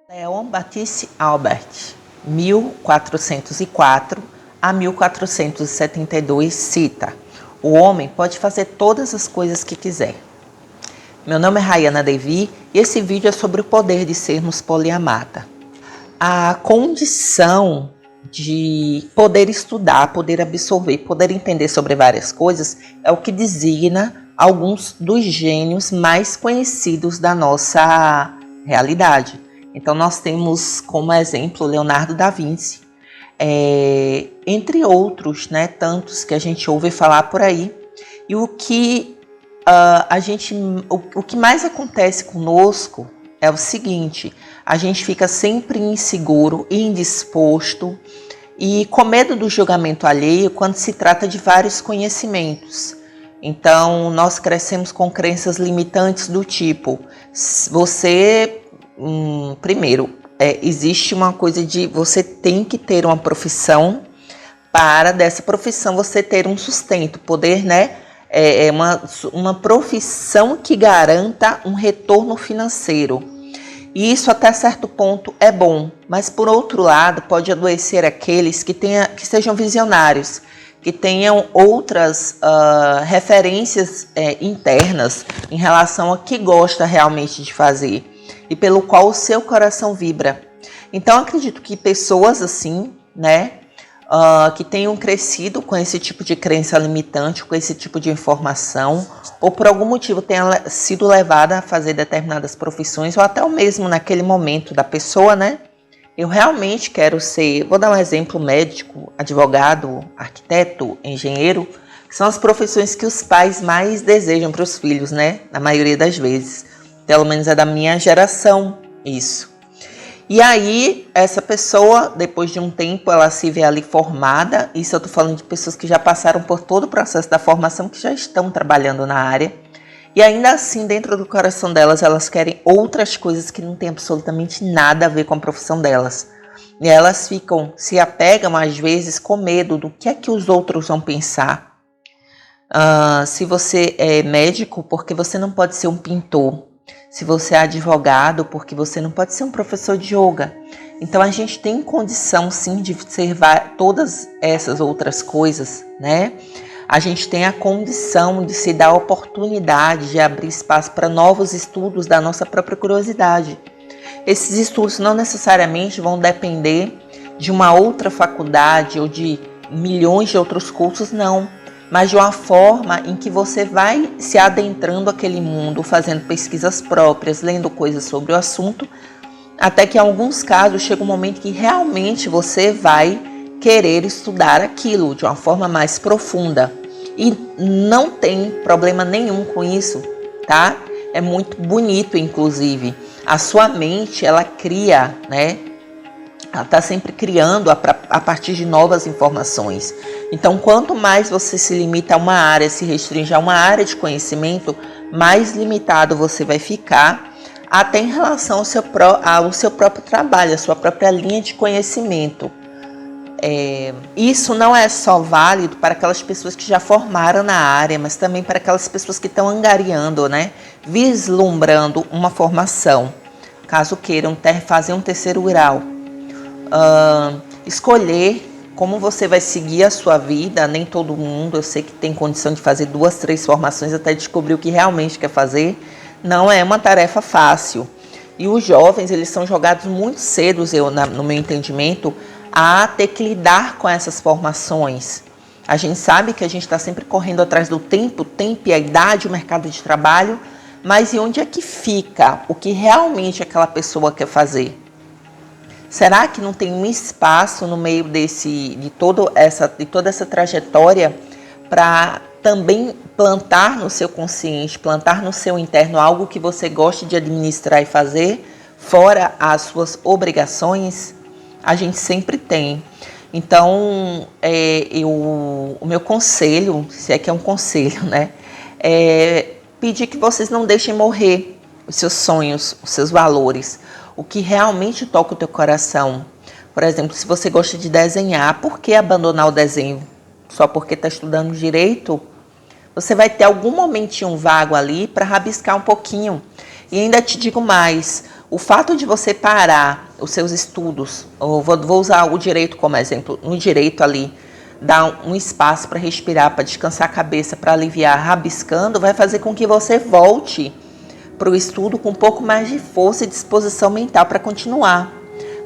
Leon Baptiste Albert, 1404 a 1472, cita: o homem pode fazer todas as coisas que quiser. Meu nome é Rayana Devi e esse vídeo é sobre o poder de sermos poliamata. A condição de poder estudar, poder absorver, poder entender sobre várias coisas é o que designa alguns dos gênios mais conhecidos da nossa realidade. Então nós temos como exemplo Leonardo da Vinci, entre outros, né, tantos que a gente ouve falar por aí. E o que o que mais acontece conosco é o seguinte: a gente fica sempre inseguro, indisposto e com medo do julgamento alheio quando se trata de vários conhecimentos. Então, nós crescemos com crenças limitantes do tipo: você, primeiro, existe uma coisa de você tem que ter uma profissão para dessa profissão você ter um sustento, poder, né? Uma profissão que garanta um retorno financeiro. E isso até certo ponto é bom, mas por outro lado pode adoecer aqueles que sejam visionários, que tenham outras referências internas em relação a que gosta realmente de fazer e pelo qual o seu coração vibra. Então acredito que pessoas assim, né, que tenham crescido com esse tipo de crença limitante, com esse tipo de informação, ou por algum motivo tenha sido levada a fazer determinadas profissões, ou até o mesmo naquele momento da pessoa, né? Eu realmente quero ser, vou dar um exemplo: médico, advogado, arquiteto, engenheiro, que são as profissões que os pais mais desejam para os filhos, né? Na maioria das vezes. Pelo menos é da minha geração isso. E aí, essa pessoa, depois de um tempo, ela se vê ali formada. Isso eu estou falando de pessoas que já passaram por todo o processo da formação, que já estão trabalhando na área. E ainda assim, dentro do coração delas, elas querem outras coisas que não têm absolutamente nada a ver com a profissão delas. E elas se apegam às vezes com medo do que é que os outros vão pensar. Se você é médico, porque você não pode ser um pintor. Se você é advogado, porque você não pode ser um professor de yoga. Então a gente tem condição sim de observar todas essas outras coisas, né? A gente tem a condição de se dar a oportunidade de abrir espaço para novos estudos da nossa própria curiosidade. Esses estudos não necessariamente vão depender de uma outra faculdade ou de milhões de outros cursos, não. Mas de uma forma em que você vai se adentrando aquele mundo, fazendo pesquisas próprias, lendo coisas sobre o assunto, até que em alguns casos chega um momento que realmente você vai querer estudar aquilo de uma forma mais profunda. E não tem problema nenhum com isso, tá? É muito bonito, inclusive. A sua mente, ela cria, né? Ela está sempre criando a partir de novas informações. Então, quanto mais você se limita a uma área, se restringe a uma área de conhecimento, mais limitado você vai ficar, até em relação ao seu próprio trabalho, a sua própria linha de conhecimento. Isso não é só válido para aquelas pessoas que já formaram na área, mas também para aquelas pessoas que estão angariando, né? Vislumbrando uma formação, caso queiram fazer um terceiro grau. Escolher como você vai seguir a sua vida. Nem todo mundo, eu sei que tem condição de fazer 2, 3 formações até descobrir o que realmente quer fazer. Não é uma tarefa fácil. E os jovens, eles são jogados muito cedo, no meu entendimento, a ter que lidar com essas formações. A gente sabe que a gente está sempre correndo atrás do tempo e a idade, o mercado de trabalho, mas e onde é que fica o que realmente aquela pessoa quer fazer? Será que não tem um espaço no meio de toda essa trajetória para também plantar no seu consciente, plantar no seu interno algo que você goste de administrar e fazer, fora as suas obrigações? A gente sempre tem. Então, o meu conselho, se é que é um conselho, né? É pedir que vocês não deixem morrer os seus sonhos, os seus valores, o que realmente toca o teu coração. Por exemplo, se você gosta de desenhar, por que abandonar o desenho? Só porque está estudando direito? Você vai ter algum momentinho vago ali para rabiscar um pouquinho. E ainda te digo mais, O fato de você parar os seus estudos, ou vou usar o direito como exemplo, no direito ali, dar um espaço para respirar, para descansar a cabeça, para aliviar, rabiscando, vai fazer com que você volte para o estudo com um pouco mais de força e disposição mental para continuar.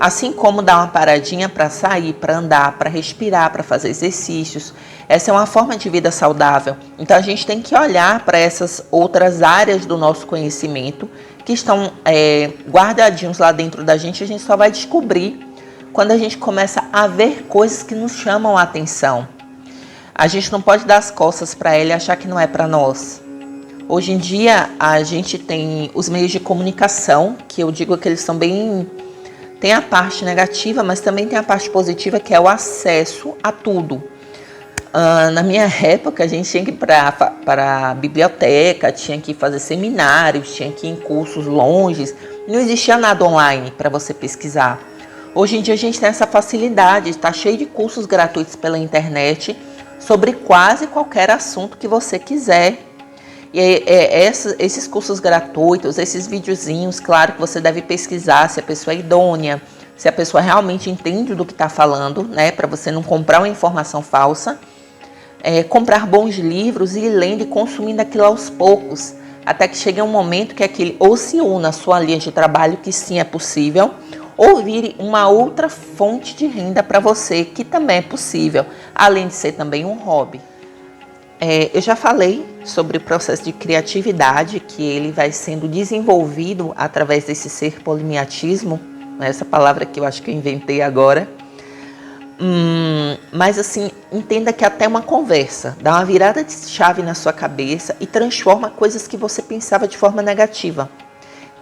Assim como dar uma paradinha para sair, para andar, para respirar, para fazer exercícios. Essa é uma forma de vida saudável. Então a gente tem que olhar para essas outras áreas do nosso conhecimento que estão guardadinhos lá dentro da gente. A gente só vai descobrir quando a gente começa a ver coisas que nos chamam a atenção. A gente não pode dar as costas para ela e achar que não é para nós. Hoje em dia a gente tem os meios de comunicação, que eu digo que eles são bem... Tem a parte negativa, mas também tem a parte positiva, que é o acesso a tudo. Na minha época, a gente tinha que ir para a biblioteca, tinha que fazer seminários, tinha que ir em cursos longes. Não existia nada online para você pesquisar. Hoje em dia a gente tem essa facilidade, está cheio de cursos gratuitos pela internet sobre quase qualquer assunto que você quiser. E esses cursos gratuitos, esses videozinhos, claro que você deve pesquisar se a pessoa é idônea, se a pessoa realmente entende do que está falando, né? Para você não comprar uma informação falsa. Comprar bons livros e ir lendo e consumindo aquilo aos poucos, até que chegue um momento que aquele ou se una à sua linha de trabalho, que sim é possível, ou vire uma outra fonte de renda para você, que também é possível, além de ser também um hobby. Eu já falei sobre o processo de criatividade, que ele vai sendo desenvolvido através desse ser polimiatismo, essa palavra que eu acho que eu inventei agora. Mas assim, entenda que até uma conversa dá uma virada de chave na sua cabeça e transforma coisas que você pensava de forma negativa,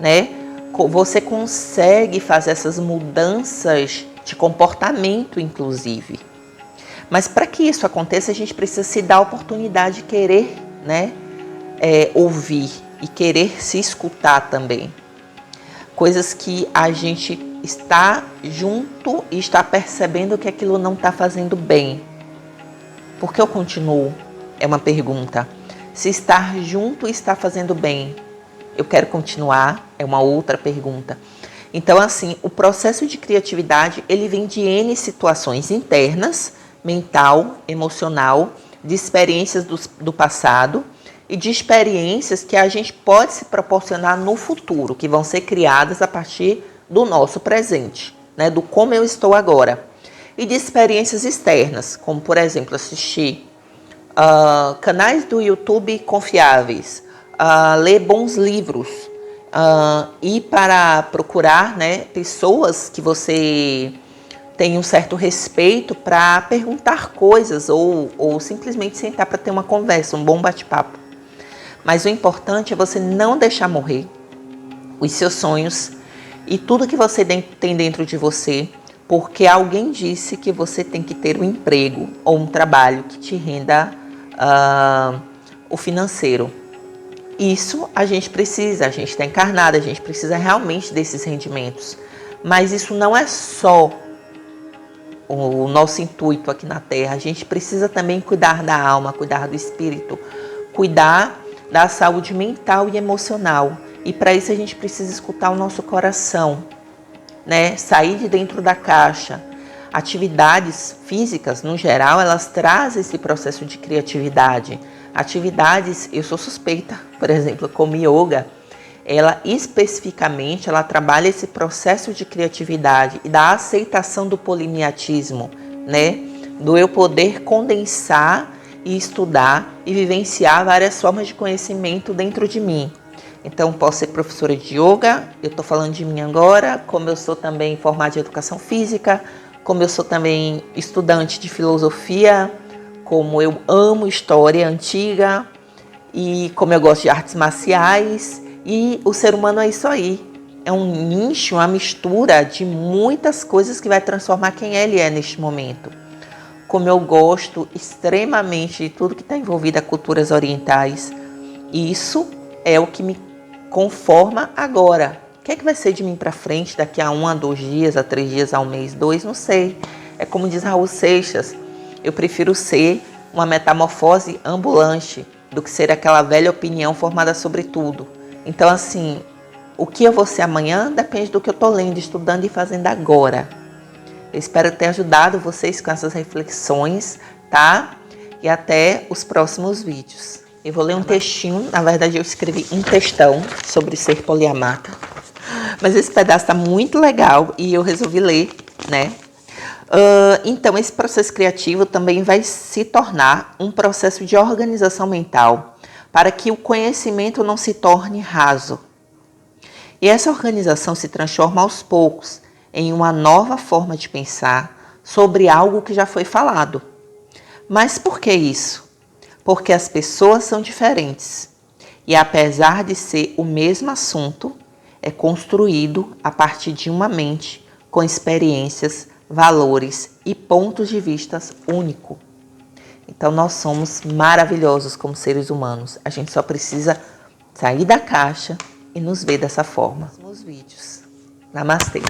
né? Você consegue fazer essas mudanças de comportamento, inclusive. Mas para que isso aconteça, a gente precisa se dar a oportunidade de querer, né, ouvir e querer se escutar também. Coisas que a gente está junto e está percebendo que aquilo não está fazendo bem. Por que eu continuo? É uma pergunta. Se estar junto está fazendo bem, eu quero continuar? É uma outra pergunta. Então, assim, o processo de criatividade, ele vem de N situações internas, mental, emocional, de experiências do passado e de experiências que a gente pode se proporcionar no futuro, que vão ser criadas a partir do nosso presente, né, do como eu estou agora. E de experiências externas, como, por exemplo, assistir canais do YouTube confiáveis, ler bons livros, ir para procurar, né, pessoas que você tem um certo respeito para perguntar coisas ou simplesmente sentar para ter uma conversa, um bom bate-papo. Mas o importante é você não deixar morrer os seus sonhos e tudo que você tem dentro de você, porque alguém disse que você tem que ter um emprego ou um trabalho que te renda o financeiro. Isso a gente precisa, a gente está encarnado, a gente precisa realmente desses rendimentos. Mas isso não é só o nosso intuito aqui na Terra. A gente precisa também cuidar da alma, cuidar do espírito, cuidar da saúde mental e emocional. E para isso a gente precisa escutar o nosso coração, né? Sair de dentro da caixa. Atividades físicas, no geral, elas trazem esse processo de criatividade. Atividades, eu sou suspeita, por exemplo, como yoga, ela especificamente ela trabalha esse processo de criatividade e da aceitação do polimiatismo, né? Do eu poder condensar e estudar e vivenciar várias formas de conhecimento dentro de mim. Então, posso ser professora de yoga, eu estou falando de mim agora, como eu sou também formada em educação física, como eu sou também estudante de filosofia, como eu amo história antiga e como eu gosto de artes marciais. E o ser humano é isso aí, é um nicho, uma mistura de muitas coisas que vai transformar quem ele é neste momento. Como eu gosto extremamente de tudo que está envolvido a culturas orientais, isso é o que me conforma agora. O que é que vai ser de mim para frente daqui a 1 a 2 dias, a 3 dias, a 1 mês, 2, não sei. É como diz Raul Seixas, eu prefiro ser uma metamorfose ambulante do que ser aquela velha opinião formada sobre tudo. Então, assim, O que eu vou ser amanhã depende do que eu estou lendo, estudando e fazendo agora. Eu espero ter ajudado vocês com essas reflexões, tá? E até os próximos vídeos. Eu vou ler um textinho, na verdade eu escrevi um textão sobre ser poliamata. Mas esse pedaço tá muito legal e eu resolvi ler, né? Então, esse processo criativo também vai se tornar um processo de organização mental para que o conhecimento não se torne raso. E essa organização se transforma aos poucos em uma nova forma de pensar sobre algo que já foi falado. Mas por que isso? Porque as pessoas são diferentes e, apesar de ser o mesmo assunto, é construído a partir de uma mente com experiências, valores e pontos de vista únicos. Então nós somos maravilhosos como seres humanos. A gente só precisa sair da caixa e nos ver dessa forma. Nos vídeos. Namastê.